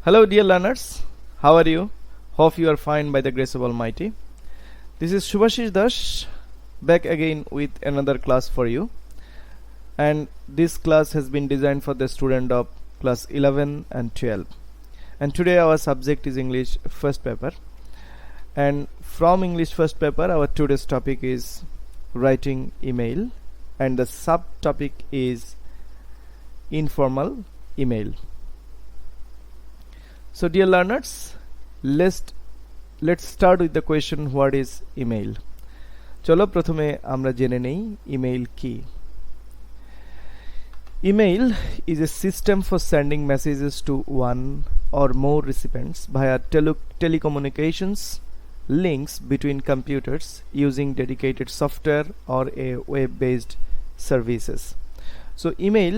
Hello, dear learners. How are you? Hope you are fine by the grace of Almighty. This is Shubhashish Dash back again with another class for you. And this class has been designed for the student of class 11 and 12. And today our subject is English first paper. And from English first paper, our today's topic is writing email. And the subtopic is informal email. So dear learners, let's start with the question, what is email? চলো প্রথমে আমরা জেনে নেই email কি। Email is a system for sending messages to one or more recipients via telecommunications links between computers using dedicated software or a web-based services. So email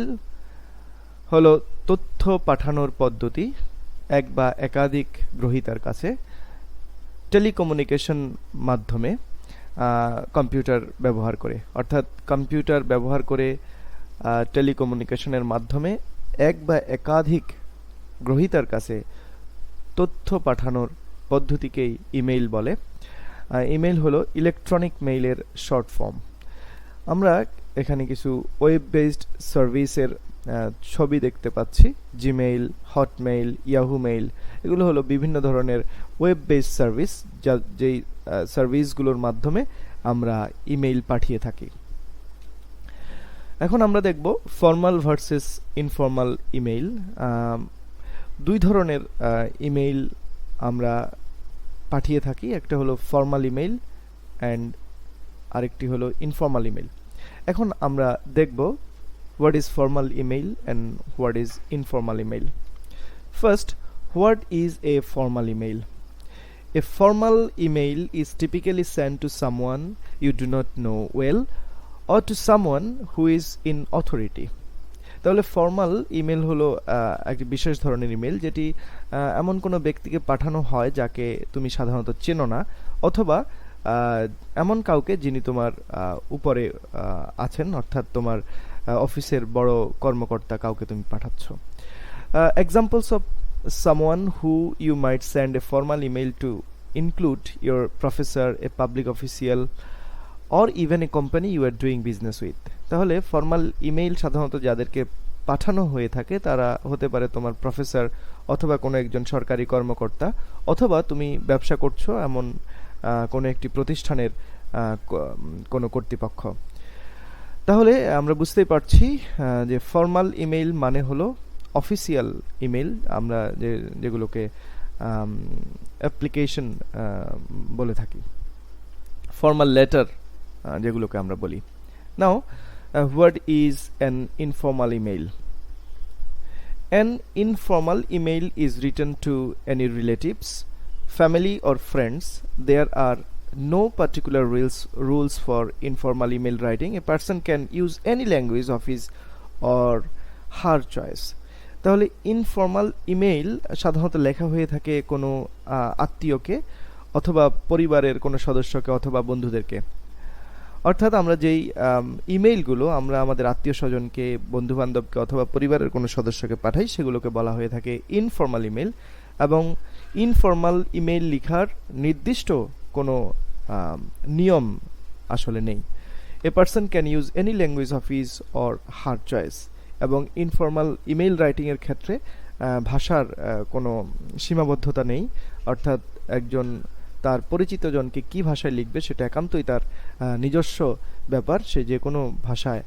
হলো তথ্য পাঠানোর পদ্ধতি এক বা একাধিক গ্রহীতার কাছে টেলিকমিউনিকেশন মাধ্যমে কম্পিউটার ব্যবহার করে, অর্থাৎ কম্পিউটার ব্যবহার করে টেলিকমিউনিকেশনের মাধ্যমে এক বা একাধিক গ্রহীতার কাছে তথ্য পাঠানোর পদ্ধতিকেই ইমেইল বলে। ইমেইল হলো ইলেকট্রনিক মেইলের শর্ট ফর্ম। আমরা এখানে কিছু ওয়েব বেসড সার্ভিসের ছবি দেখতে পাচ্ছি, জিমেইল, হটমেইল, ইয়াহু মেইল, এগুলো হলো বিভিন্ন ধরনের ওয়েব বেসড সার্ভিস যেই সার্ভিসগুলোর মাধ্যমে আমরা ইমেইল পাঠিয়ে থাকি। এখন আমরা দেখব ফর্মাল ভার্সেস ইনফর্মাল ইমেইল। দুই ধরনের ইমেইল আমরা পাঠিয়ে থাকি, একটা হলো ফর্মাল ইমেইল অ্যান্ড আরেকটি হলো ইনফর্মাল ইমেইল। এখন আমরা দেখব what is formal email and what is informal email. First, what is a formal email? A formal email is typically sent to someone you do not know well or to someone who is in authority. তাহলে formal email হলো একটি বিশেষ ধরনের email যেটি এমন কোনো ব্যক্তিকে পাঠানো হয় যাকে তুমি সাধারণত চেনো না, অথবা এমন কাউকে যিনি তোমার উপরে আছেন, অর্থাৎ তোমার অফিসের বড় কর্মকর্তা কাউকে তুমি পাঠাচ্ছ। Examples of someone who you might send a formal email to include your professor, a public official, or even a company you are doing business with. তাহলে ফর্মাল ইমেইল সাধারণত যাদেরকে পাঠানো হয়ে থাকে তারা হতে পারে তোমার প্রফেসর অথবা কোনো একজন সরকারি কর্মকর্তা, অথবা তুমি ব্যবসা করছো এমন কোনো একটি প্রতিষ্ঠানের কোনো কর্তৃপক্ষ। তাহলে আমরা বুঝতেই পারছি যে ফর্মাল ইমেইল মানে হলো অফিসিয়াল ইমেইল, আমরা যেগুলোকে অ্যাপ্লিকেশন বলে থাকি, ফর্মাল লেটার যেগুলোকে আমরা বলি। Now what is an informal email? An informal email is written to any relatives, family or friends. There are no particular rules for informal email writing. A person can use any language of his or her choice. তাহলে informal email সাধারণত লেখা হয়ে থাকে কোনো আত্মীয়কে অথবা পরিবারের কোনো সদস্যকে অথবা বন্ধুদেরকে। অর্থাৎ আমরা যেই ইমেইলগুলো আমরা আমাদের আত্মীয় স্বজনকে, বন্ধু বান্ধবকে অথবা পরিবারের কোনো সদস্যকে পাঠাই সেগুলোকে বলা হয়ে থাকে ইনফর্মাল ইমেইল। এবং ইনফর্মাল ইমেইল লেখার নির্দিষ্ট কোনো নিয়ম আসলে নেই। A person can use any language of his or her choice. এবং ইনফর্মাল ইমেইল রাইটিংয়ের ক্ষেত্রে ভাষার কোনো সীমাবদ্ধতা নেই, অর্থাৎ একজন তার পরিচিত জনকে কী ভাষায় লিখবে সেটা একান্তই তার নিজস্ব ব্যাপার, সে যে কোনো ভাষায়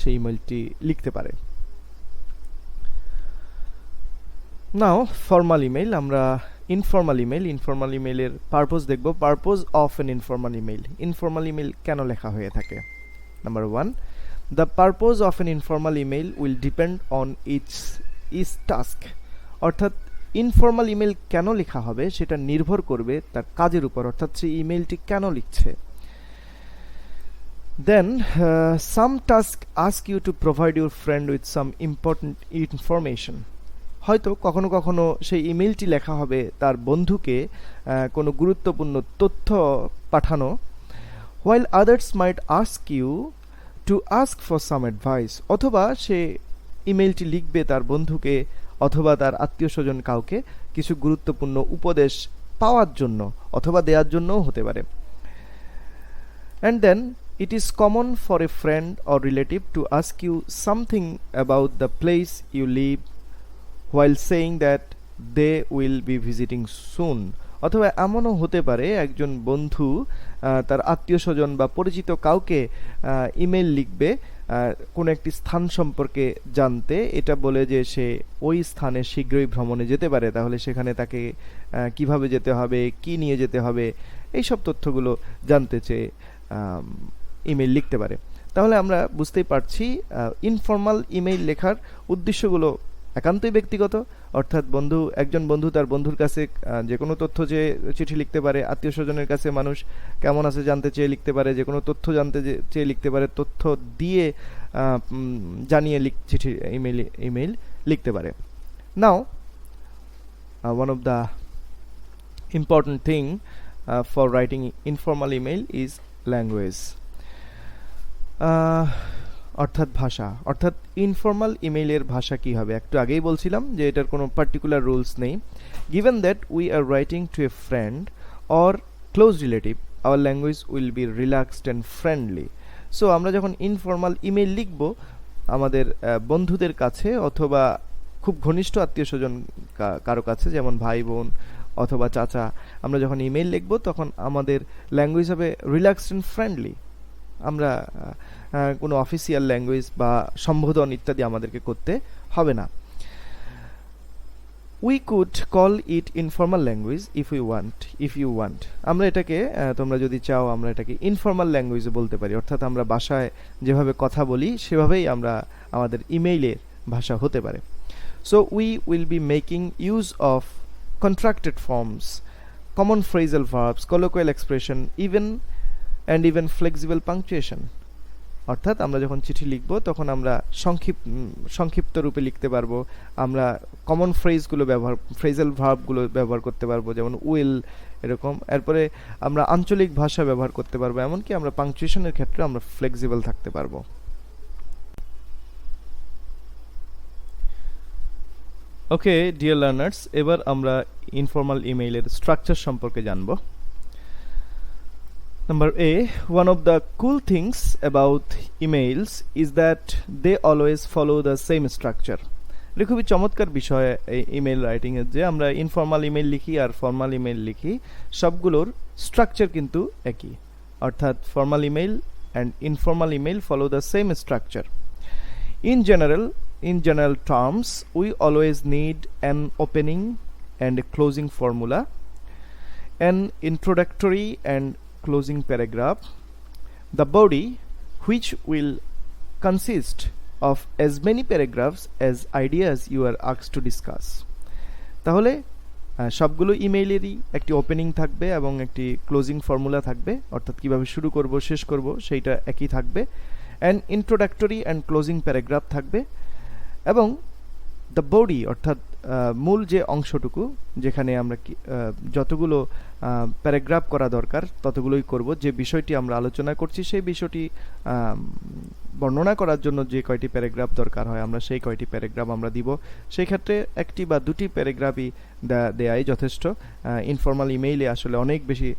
সেই ইমেইলটি লিখতে পারে। নাও ফর্মাল ইমেইল, আমরা ইনফর্মাল ইমেইলের পারপোজ দেখব। Purpose of N informal email. Informal email কেন লেখা হয়ে থাকে? Number 1, the purpose of N informal email will depend on it's task. অর্থাৎ ইনফর্মাল ইমেইল কেন লেখা হবে সেটা নির্ভর করবে তার কাজের উপর, অর্থাৎ সেই ইমেইলটি কেন লিখছে। Then some task ask you to provide your friend with some important information. হয়তো কখনো কখনো সেই ইমেইলটি লেখা হবে তার বন্ধুকে কোনো গুরুত্বপূর্ণ তথ্য পাঠানো। While others might ask you to ask for some advice. অথবা সে ইমেইলটি লিখবে তার বন্ধুকে অথবা তার আত্মীয়-স্বজন কাউকে কিছু গুরুত্বপূর্ণ উপদেশ পাওয়ার জন্য অথবা দেওয়ার জন্যও হতে পারে। And then it is common for a friend or relative to ask you something about the place you live while saying that they will be visiting soon. অথবা এমনও হতে পারে একজন বন্ধু তার আত্মীয়-স্বজন বা পরিচিত কাউকে ইমেল লিখবে কোনো একটি স্থান সম্পর্কে জানতে, এটা বলে যে সে ওই স্থানে শীঘ্রই ভ্রমণে যেতে পারে। তাহলে সেখানে তাকে কিভাবে যেতে হবে, কি নিয়ে যেতে হবে, এই সব তথ্যগুলো জানতে চেয়ে ইমেল লিখতে পারে। তাহলে আমরা বুঝতেই পারছি ইনফর্মাল ইমেইল লেখার উদ্দেশ্যগুলো একান্তই ব্যক্তিগত, অর্থাৎ একজন বন্ধু তার বন্ধুর কাছে যে কোনো তথ্য চেয়ে চিঠি লিখতে পারে, আত্মীয় স্বজনের কাছে মানুষ কেমন আছে জানতে চেয়ে লিখতে পারে, যে কোনো তথ্য জানতে চেয়ে লিখতে পারে, তথ্য দিয়ে জানিয়ে চিঠি ইমেইল লিখতে পারে। নাও one of the important thing for writing informal email is language, অর্থাৎ ভাষা। অর্থাৎ ইনফর্মাল ইমেইলের ভাষা কি হবে? একটু আগেই বলছিলাম যে এটার কোনো পার্টিকুলার রুলস নেই। given that we are writing to a friend or close relative, our language will be relaxed and friendly. So আমরা যখন ইনফর্মাল ইমেইল লিখব আমাদের বন্ধুদের কাছে অথবা খুব ঘনিষ্ঠ আত্মীয়-স্বজন কারো কাছে, যেমন ভাই বোন অথবা চাচা, আমরা যখন ইমেইল লিখব তখন আমাদের ল্যাঙ্গুয়েজ হবে রিল্যাক্সড অ্যান্ড ফ্রেন্ডলি। আমরা কোনো অফিসিয়াল ল্যাঙ্গুয়েজ বা সম্বোধন ইত্যাদি আমাদেরকে করতে হবে না। We could call it informal language if you want. আমরা এটাকে তোমরা যদি চাও আমরা এটাকে ইনফর্মাল ল্যাঙ্গুয়েজও বলতে পারি, অর্থাৎ আমরা বাসায় যেভাবে কথা বলি সেভাবেই আমাদের ইমেইলের ভাষা হতে পারে। So we will be making use of contracted forms, common phrasal verbs, colloquial expression, even flexible punctuation. অর্থাৎ আমরা যখন চিঠি লিখব তখন আমরা সংক্ষিপ্ত রূপে লিখতে পারবো, আমরা কমন ফ্রেজাল ভার্বগুলো ব্যবহার করতে পারবো, যেমন উইল এরকম। এরপরে আমরা আঞ্চলিক ভাষা ব্যবহার করতে পারবো, এমনকি আমরা পাংচুয়েশনের ক্ষেত্রে আমরা ফ্লেক্সিবল থাকতে পারবো। ওকে ডিয়ার লার্নার্স, এবার আমরা ইনফর্মাল ইমেইলের স্ট্রাকচার সম্পর্কে জানব। Number A, one of the cool things about emails is that they always follow the same structure. এটা খুবই চমৎকার বিষয় এই ইমেইল রাইটিং এর, যে আমরা ইনফর্মাল ইমেইল লিখি আর ফর্মাল ইমেইল লিখি, সবগুলোর স্ট্রাকচার কিন্তু একই। অর্থাৎ formal email and informal email follow the same structure. In general terms, we always need an opening and a closing formula, an introductory and closing paragraph, the body which will consist of as many paragraphs as ideas you are asked to discuss. তাহলে সবগুলো ইমেইলেরই একটি opening থাকবে এবং একটি closing formula থাকবে, অর্থাৎ কিভাবে শুরু করব শেষ করব সেইটা একই থাকবে। And introductory and closing paragraph থাকবে, এবং দ্য বডি অর্থাৎ মূল যে অংশটুকু, যেখানে আমরা যতগুলো প্যারাগ্রাফ করা দরকার ততগুলোই করব। যে বিষয়টি আমরা আলোচনা করছি সেই বিষয়টি বর্ণনা করার জন্য যে কয়টি প্যারাগ্রাফ দরকার হয় আমরা সেই কয়টি প্যারাগ্রাফ আমরা দিব। সেই ক্ষেত্রে একটি বা দুটি প্যারাগ্রাফই দেয়াই যথেষ্ট। ইনফর্মাল ইমেইলে আসলে অনেক বেশি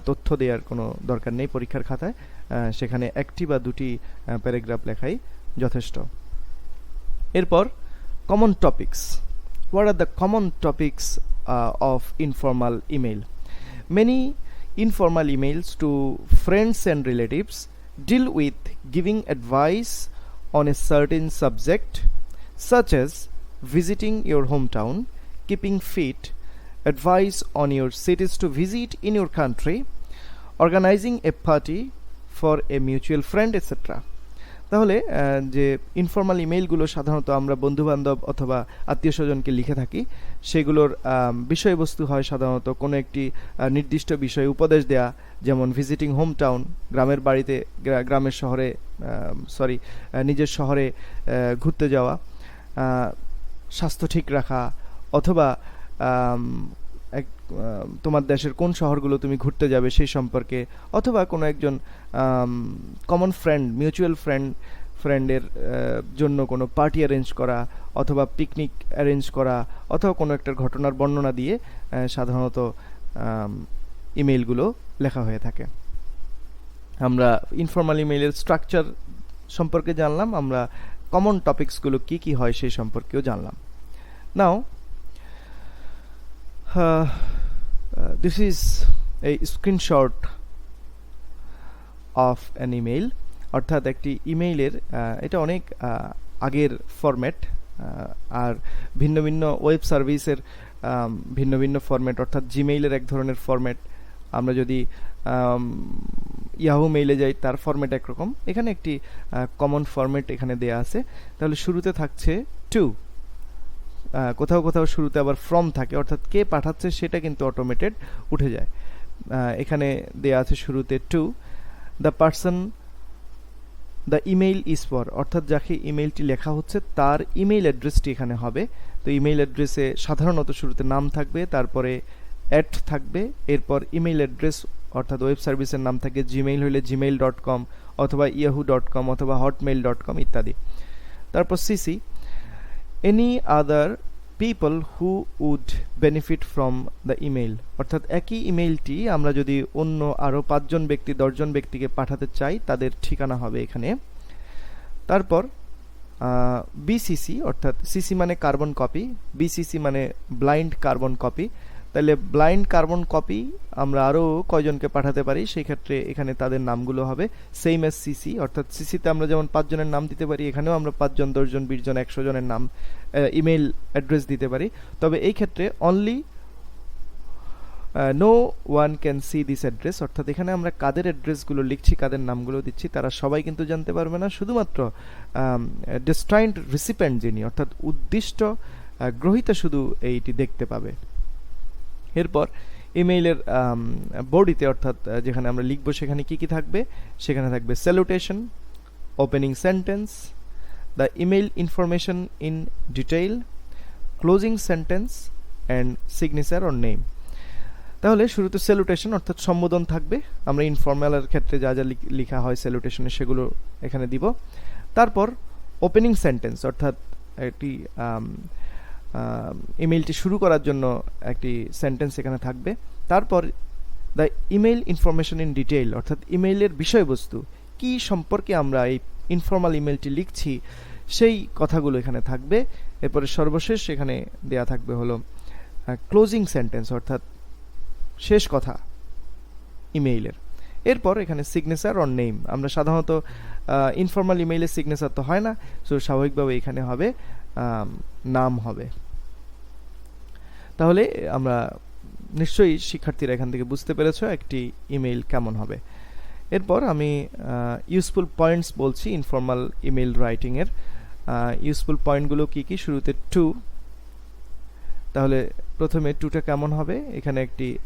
তথ্য দেওয়ার কোনো দরকার নেই পরীক্ষার খাতায়, সেখানে একটি বা দুটি প্যারাগ্রাফ লেখাই যথেষ্ট। এরপর common topics. What are the common topics of informal email? Many informal emails to friends and relatives deal with giving advice on a certain subject, such as visiting your hometown, keeping fit, advice on your cities to visit in your country, organizing a party for a mutual friend, etc. তাহলে যে informal ইমেইলগুলো সাধারণত আমরা বন্ধুবান্ধব অথবা আত্মীয় স্বজনকে লিখে থাকি, সেগুলোর বিষয়বস্তু হয় সাধারণত কোনো একটি নির্দিষ্ট বিষয়ে উপদেশ দেয়া, যেমন ভিজিটিং হোম টাউন, গ্রামের বাড়িতে নিজের শহরে ঘুরতে যাওয়া, স্বাস্থ্য ঠিক রাখা, অথবা তোমার দেশের কোন শহরগুলো তুমি ঘুরতে যাবে সেই সম্পর্কে, অথবা কোনো একজন কমন ফ্রেন্ড, মিউচুয়াল ফ্রেন্ড ফ্রেন্ডের জন্য কোনো পার্টি অ্যারেঞ্জ করা অথবা পিকনিক অ্যারেঞ্জ করা অথবা কোনো একটা ঘটনার বর্ণনা দিয়ে সাধারণত ইমেইলগুলো লেখা হয়ে থাকে। আমরা ইনফর্মাল ইমেইলের স্ট্রাকচার সম্পর্কে জানলাম, আমরা কমন টপিকসগুলো কি কি হয় সেই সম্পর্কেও জানলাম। নাও this is a screenshot of an email, অর্থাৎ একটি ইমেইলের এটা অনেক আগের ফরম্যাট, আর ভিন্ন ভিন্ন ওয়েব সার্ভিসের ভিন্ন ভিন্ন ফরম্যাট, অর্থাৎ জিমেইলের এক ধরনের ফরম্যাট, আমরা যদি ইয়াহু মেইলে যাই তার ফরম্যাট একরকম। এখানে একটি কমন ফরম্যাট এখানে দেয়া আছে। তাহলে শুরুতে থাকছে টু, কোথাও কোথাও শুরুতে আবার ফ্রম থাকে, অর্থাৎ কে পাঠাচ্ছে সেটা কিন্তু অটোমেটেড উঠে যায়। এখানে দেয়া আছে শুরুতে to the person the email is for, অর্থাৎ যাকে ইমেইলটি লেখা হচ্ছে তার ইমেইল অ্যাড্রেসটি এখানে হবে। তো ইমেইল অ্যাড্রেসে সাধারণত শুরুতে নাম থাকবে, তারপরে অ্যাট থাকবে, এরপর ইমেইল অ্যাড্রেস অর্থাৎ ওয়েব সার্ভিসের নাম থাকে, জিমেইল হলে gmail.com অথবা yahoo.com অথবা hotmail.com ইত্যাদি। তারপর CC any other people who would benefit from the email, অর্থাৎ একই ইমেইলটি আমরা যদি অন্য আরও 5 জন ব্যক্তি 10 জন ব্যক্তিকে পাঠাতে চাই তাদের ঠিকানা হবে এখানে। তারপর বিসিসি, অর্থাৎ সিসি মানে কার্বন কপি, বিসিসি মানে ব্লাইন্ড কার্বন কপি। তাহলে ব্লাইন্ড কার্বন কপি আমরা আরও কয়জনকে পাঠাতে পারি, সেই ক্ষেত্রে এখানে তাদের নামগুলো হবে সেম এস সিসি, অর্থাৎ সিসিতে আমরা যেমন 5 জনের নাম দিতে পারি, এখানেও আমরা 5 জন 10 জন 20 জন 100 জনের নাম ইমেইল অ্যাড্রেস দিতে পারি। তবে এই ক্ষেত্রে only no one can see this address, অর্থাৎ এখানে আমরা কাদের অ্যাড্রেসগুলো লিখছি কাদের নামগুলো দিচ্ছি তারা সবাই কিন্তু জানতে পারবে না, শুধুমাত্র ডেস্টাইন্ড রিসিপেন্ট যিনি অর্থাৎ উদ্দিষ্ট গ্রহীতা শুধু এইটি দেখতে পাবে। এরপর ইমেইলের বডিতে অর্থাৎ যেখানে আমরা লিখব সেখানে কি কি থাকবে, সেখানে থাকবে salutation, opening sentence, the email information in detail, closing sentence and signature or name. তাহলে শুরুতে স্যালুটেশন অর্থাৎ সম্বোধন থাকবে, আমরা ইনফর্মালের ক্ষেত্রে যা যা লেখা হয় স্যালুটেশনে সেগুলো এখানে দিব। তারপর ওপেনিং সেন্টেন্স অর্থাৎ একটি ইমেইলটি শুরু করার জন্য একটি সেন্টেন্স এখানে থাকবে। তারপর the email information in detail অর্থাৎ ইমেইলের বিষয়বস্তু কি সম্পর্কে আমরা এই ইনফর্মাল ইমেইলটি লিখছি সেই কথাগুলো এখানে থাকবে। এরপরে সর্বশেষ এখানে দেয়া থাকবে হলো ক্লোজিং সেন্টেন্স অর্থাৎ শেষ কথা ইমেইলের। এরপর এখানে সিগনেচার অর নেম, আমরা সাধারণত ইনফর্মাল ইমেইলের সিগনেচার তো হয় না, সো স্বাভাবিকভাবে এখানে হবে নাম হবে। তাহলে আমরা নিশ্চয়ই শিক্ষার্থীরা এখান থেকে বুঝতে পেরেছো একটি ইমেইল কেমন হবে। এরপর আমি ইউজফুল পয়েন্টস বলছি ইনফর্মাল ইমেইল রাইটিং এর। ইউজফুল পয়েন্টগুলো কি কি, শুরুতে টু, তাহলে প্রথমে টুটা কেমন হবে, এখানে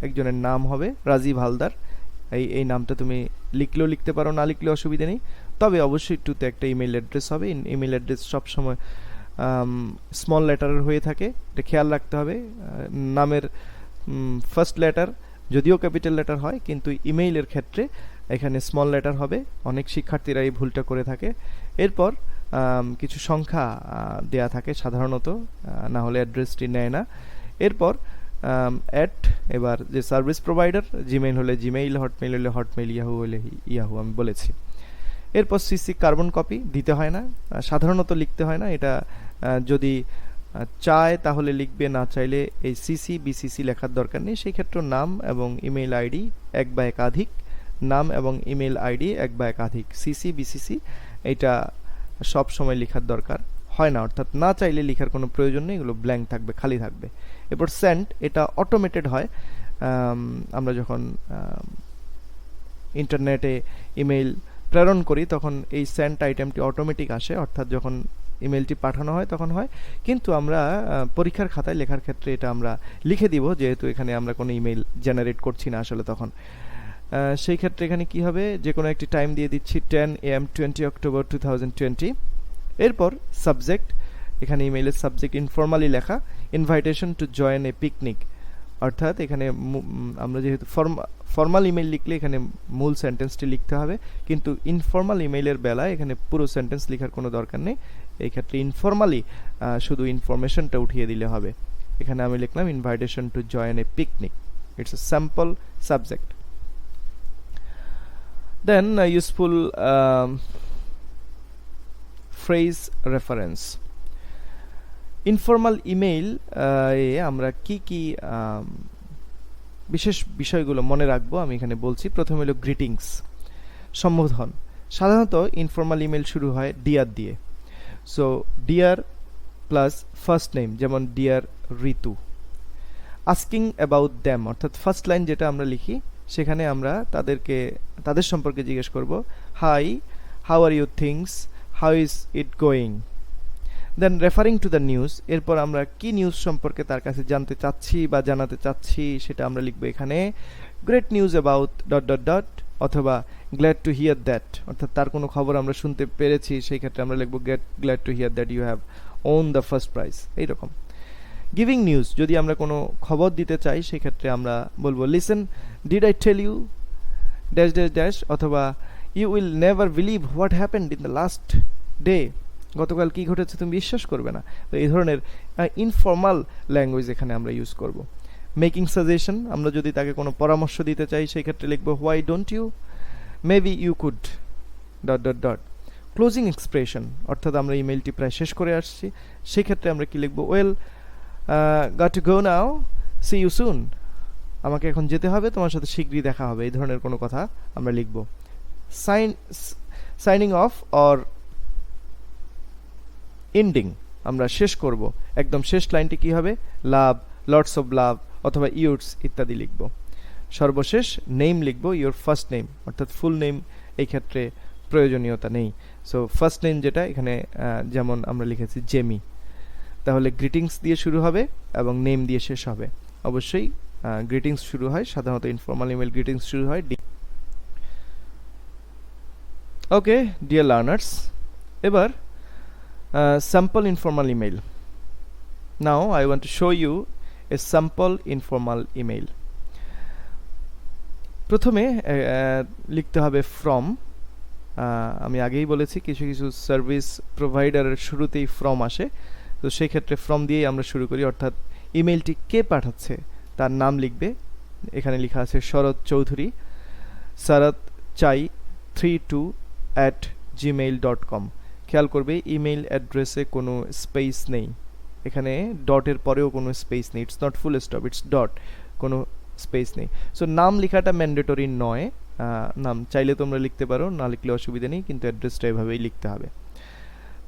একজনের নাম হবে রাজীব হালদার, এই নামটা তুমি লিখলেও লিখতে পারো না লিখলেও অসুবিধা নেই, তবে অবশ্যই টুতে একটা ইমেইল অ্যাড্রেস হবে। ইমেইল অ্যাড্রেস সবসময় স্মল লেটারের হয়ে থাকে, এটা খেয়াল রাখতে হবে। নামের ফার্স্ট লেটার যদিও ক্যাপিটাল লেটার হয় কিন্তু ইমেইলের ক্ষেত্রে এখানে স্মল লেটার হবে, অনেক শিক্ষার্থীরা এই ভুলটা করে থাকে। এরপর কিছু সংখ্যা দেয়া থাকে সাধারণত, না হলে অ্যাড্রেসটি নেয় না। এরপর অ্যাট, এবার যে সার্ভিস প্রোভাইডার, জিমেইল হলে জিমেইল, হটমেইল হলে হটমেইল, ইয়াহু হলে ইয়াহু, আমি বলেছি। এরপর সিসি কার্বন কপি দিতে হয় না, সাধারণত লিখতে হয় না, এটা যদি চায় তাহলে লিখবে, না চাইলে এই সিসি বিসিসি লেখার দরকার নেই। সেই ক্ষেত্রে নাম এবং ইমেইল আইডি এক বা একাধিক, নাম এবং ইমেইল আইডি এক বা একাধিক, সিসি বিসিসি এটা সব সময় লেখার দরকার হয় না, অর্থাৎ না চাইলে লেখার কোনো প্রয়োজন নেই, এগুলো ব্ল্যাঙ্ক থাকবে, খালি থাকবে। এরপর সেন্ড, এটা অটোমেটেড হয়, আমরা যখন ইন্টারনেটে ইমেইল প্রেরণ করি তখন এই সেন্ড আইটেমটি অটোমেটিক আসে, অর্থাৎ যখন ইমেইলটি পাঠানো হয় তখন হয়, কিন্তু আমরা পরীক্ষার খাতায় লেখার ক্ষেত্রে এটা আমরা লিখে দিব, যেহেতু এখানে আমরা কোনো ইমেইল জেনারেট করছি না আসলে তখন। সেই ক্ষেত্রে এখানে কি হবে, যে কোনো একটি টাইম দিয়ে দিচ্ছি 10 AM 20 অক্টোবর 2020। এরপর সাবজেক্ট, এখানে ইমেইলের সাবজেক্ট ইনফর্মালি লেখা, invitation to join a picnic, অর্থাৎ এখানে আমরা যেহেতু ফর্মাল ইমেল লিখলে এখানে মূল সেন্টেন্সটি লিখতে হবে, কিন্তু ইনফর্মাল ইমেইলের বেলায় এখানে পুরো সেন্টেন্স লেখার কোনো দরকার নেই। এই ক্ষেত্রে ইনফর্মালি শুধু ইনফরমেশনটা উঠিয়ে দিলে হবে। এখানে আমি লিখলাম invitation to join a picnic, it's a sample subject. Then useful phrase reference. Informal email এ আমরা কি কি বিশেষ বিষয়গুলো মনে রাখবো আমি এখানে বলছি। প্রথমে হলো গ্রিটিংস, সম্বোধন। সাধারণত ইনফর্মাল ইমেল শুরু হয় ডিয়ার দিয়ে। So dear plus first name, যেমন dear Ritu. Asking about them, অর্থাৎ ফার্স্ট লাইন যেটা আমরা লিখি সেখানে আমরা তাদের সম্পর্কে জিজ্ঞেস করব, hi, how are you things, how is it going. Then referring to the news, এরপর আমরা কি নিউজ সম্পর্কে তার কাছে জানতে চাচ্ছি বা জানাতে চাচ্ছি সেটা আমরা লিখবো এখানে great news about dot dot dot, অথবা গ্ল্যাড টু হিয়ার দ্যাট, অর্থাৎ তার কোনো খবর আমরা শুনতে পেরেছি, সেই ক্ষেত্রে আমরা লিখবো glad to hear that you have won the first prize, এইরকম। গিভিং নিউজ, যদি আমরা কোনো খবর দিতে চাই সেই ক্ষেত্রে আমরা বলবো listen, did I tell you dash dash dash, অথবা you will never believe what happened in the last day, গতকাল কি ঘটেছে তুমি বিশ্বাস করবে না। তো এই ধরনের ইনফর্মাল ল্যাঙ্গুয়েজ এখানে আমরা ইউজ করব। মেকিং সাজেশন, আমরা যদি তাকে কোনো পরামর্শ দিতে চাই সেই ক্ষেত্রে লিখবো why don't you, maybe you could dot dot dot. Closing expression, অর্থাৎ আমরা ইমেলটি প্রায় শেষ করে আসছি, সেই ক্ষেত্রে আমরা কি লিখবো, well got to go now, see you soon, আমাকে এখন যেতে হবে, তোমার সাথে শীঘ্রই দেখা হবে, এই ধরনের কোনো কথা আমরা লিখবো। সাইনিং অফ অর এন্ডিং, আমরা শেষ করব, একদম শেষ লাইনটি কি হবে, লাভ, লটস অফ লাভ, অথবা ইউটস ইত্যাদি লিখব। সর্বশেষ নেম লিখব, ইউর ফার্স্ট নেম, অর্থাৎ ফুল নেম এই ক্ষেত্রে প্রয়োজনীয়তা নেই। সো ফার্স্ট নেম যেটা এখানে যেমন আমরা লিখেছি জেমি, তাহলে গ্রিটিংস দিয়ে শুরু হবে এবং নেম দিয়ে শেষ হবে। অবশ্যই গ্রিটিংস শুরু হয়, সাধারণত ইনফর্মাল ইমেল গ্রিটিংস শুরু হয় ডি। ওকে ডিয়ার লার্নার্স, এবার sample informal email. Now I want to show you a sample informal email. প্রথমে লিখতে হবে ফ্রম। আমি আগেই বলেছি কিছু কিছু সার্ভিস প্রোভাইডারের শুরুতেই ফ্রম আসে, তো সেই ক্ষেত্রে ফ্রম দিয়েই আমরা শুরু করি, অর্থাৎ ইমেলটি কে পাঠাচ্ছে তার নাম লিখবে। এখানে লেখা আছে শরৎ চৌধুরী, শরৎ চাই 32@gmail.com। খেয়াল করবে ইমেইল অ্যাড্রেসে কোনো স্পেস নেই, এখানে ডটের পরেও কোনো স্পেস নেই, it's not full stop, it's dot, কোনো স্পেস নেই। সো নাম লেখাটা ম্যান্ডেটরি নয়, নাম চাইলে তোমরা লিখতে পারো, না লিখলে অসুবিধা নেই, কিন্তু অ্যাড্রেসটা এভাবেই লিখতে হবে।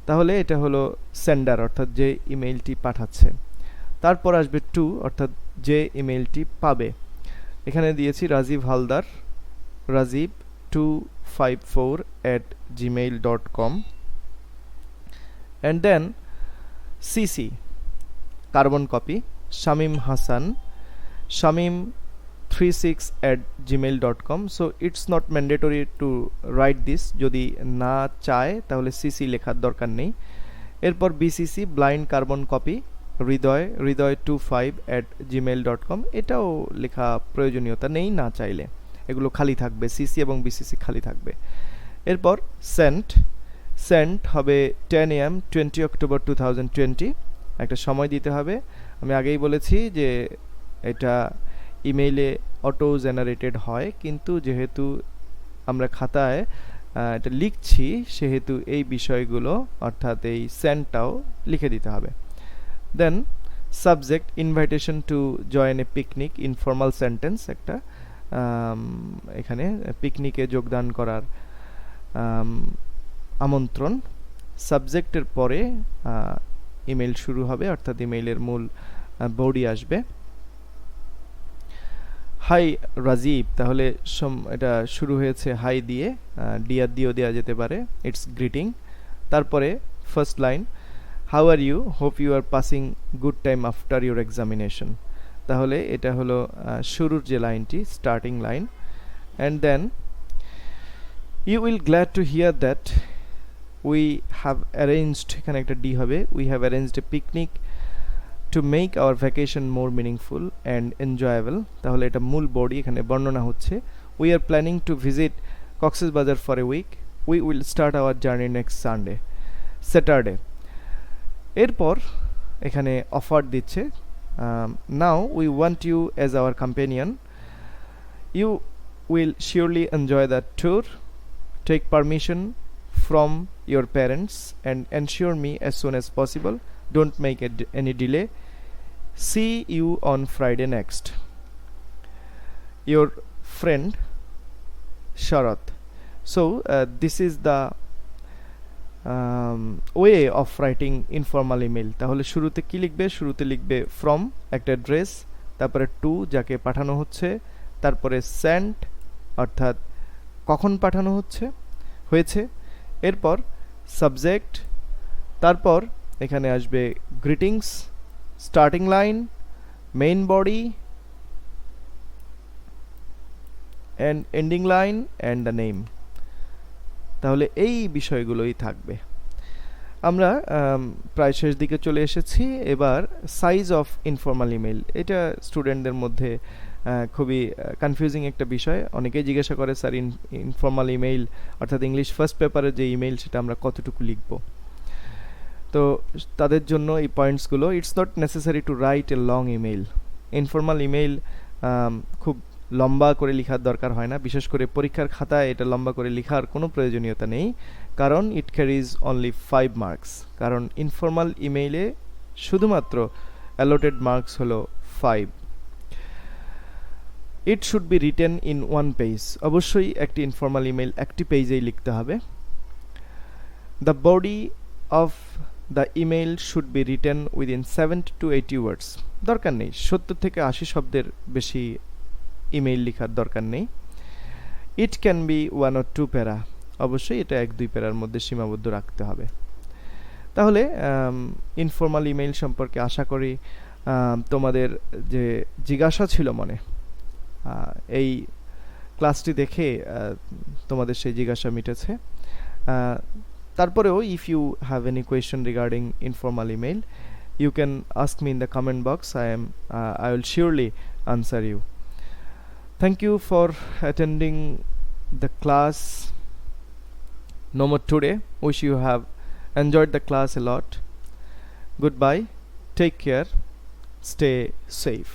তাহলে এটা হলো সেন্ডার, অর্থাৎ যে ইমেইলটি পাঠাচ্ছে। তারপর আসবে টু, অর্থাৎ যে ইমেইলটি পাবে। এখানে দিয়েছি Rajib Haldar, Rajib 254@gmail.com, and then CC carbon copy Shamim Hassan, shamim36@gmail.com. so it's not mandatory to write this, যদি না চায় তাহলে CC লেখার দরকার নেই। এরপর BCC blind carbon copy হৃদয় 25@gmail.com, এটাও লেখা প্রয়োজনীয়তা নেই না চাইলে, এগুলো খালি থাকবে, CC এবং BCC খালি থাকবে। এরপর সেন্ট হবে 10 AM 20 অক্টোবর 2020, একটা সময় দিতে হবে। আমি আগেই বলেছি যে এটা ইমেইলে অটো জেনারেটেড হয়, কিন্তু যেহেতু আমরা খাতায় এটা লিখছি সেহেতু এই বিষয়গুলো অর্থাৎ এই সেন্টটাও লিখে দিতে হবে। Then subject invitation to join a picnic, informal sentence একটা, এখানে পিকনিকে যোগদান করার আমন্ত্রণ। সাবজেক্টের পরে ইমেল শুরু হবে, অর্থাৎ ইমেইলের মূল বডি আসবে। হাই রাজীব, তাহলে এটা শুরু হয়েছে হাই দিয়ে, ডিয়ার দিয়েও দেওয়া যেতে পারে, ইটস গ্রিটিং। তারপরে first line, how are you, hope you are passing good time after your examination, তাহলে এটা হলো শুরুর যে লাইনটি, starting line. And then you will glad to hear that we have arranged, এখানে একটা ডি হবে, we have arranged a picnic to make our vacation more meaningful and enjoyable, তাহলে এটা মূল বডি, এখানে বর্ণনা হচ্ছে। We are planning to visit Cox's Bazar for a week, we will start our journey next Saturday. এরপর এখানে অফার দিচ্ছে, now we want you as our companion, you will surely enjoy the tour, take permission from your parents and ensure me as soon as possible, don't make any delay, see you on Friday next, your friend Sharat. So this is the way of writing informal email. তাহলে শুরুতে কি লিখবে? শুরুতে লিখবে from, একটা address, তারপরে to যাকে পাঠানো হচ্ছে, তারপরে sent অর্থাৎ কখন পাঠানো হয়েছে, এরপর সাবজেক্ট, তারপর এখানে আসবে greetings, starting line, main body and ending line and the name. তাহলে এই বিষয়গুলোই থাকবে। আমরা প্রায় শেষ দিকে চলে এসেছি। এবার সাইজ অফ ইনফর্মাল ইমেল, এটা স্টুডেন্টদের মধ্যে খুবই কনফিউজিং একটা বিষয়। অনেকেই জিজ্ঞাসা করে, স্যার ইনফর্মাল ইমেইল অর্থাৎ ইংলিশ ফার্স্ট পেপারের যে ইমেইল সেটা আমরা কতটুকু লিখব? তো তাদের জন্য এই পয়েন্টসগুলো, it's not necessary to write a long email. Informal email খুব লম্বা করে লেখার দরকার হয় না, বিশেষ করে পরীক্ষার খাতায় এটা লম্বা করে লেখার কোনো প্রয়োজনীয়তা নেই, কারণ ইট ক্যারিজ অনলি 5 মার্কস। কারণ ইনফর্মাল ইমেইলে শুধুমাত্র অ্যালোটেড মার্কস হলো 5। It should be written in 1 page, অবশ্যই একটি ইনফর্মাল ইমেইল একটি পেজেই লিখতে হবে। The body of the email should be written within 70 to 80 ওয়ার্ডস, দরকার নেই 70 থেকে 80 শব্দের বেশি ইমেইল লেখার দরকার নেই। ইট ক্যান বি 1 or 2 প্যারা, অবশ্যই এটা 1-2 প্যারার মধ্যে সীমাবদ্ধ রাখতে হবে। তাহলে ইনফর্মাল ইমেইল সম্পর্কে আশা করি তোমাদের যে জিজ্ঞাসা ছিল মনে, এই ক্লাসটি দেখে তোমাদের সেই জিজ্ঞাসা মিটেছে। তারপরেও if you have any question regarding informal email, you can ask me in the comment box. I will surely answer you. Thank you for attending the class no more today. Wish you have enjoyed the class a lot. Goodbye, take care, stay safe.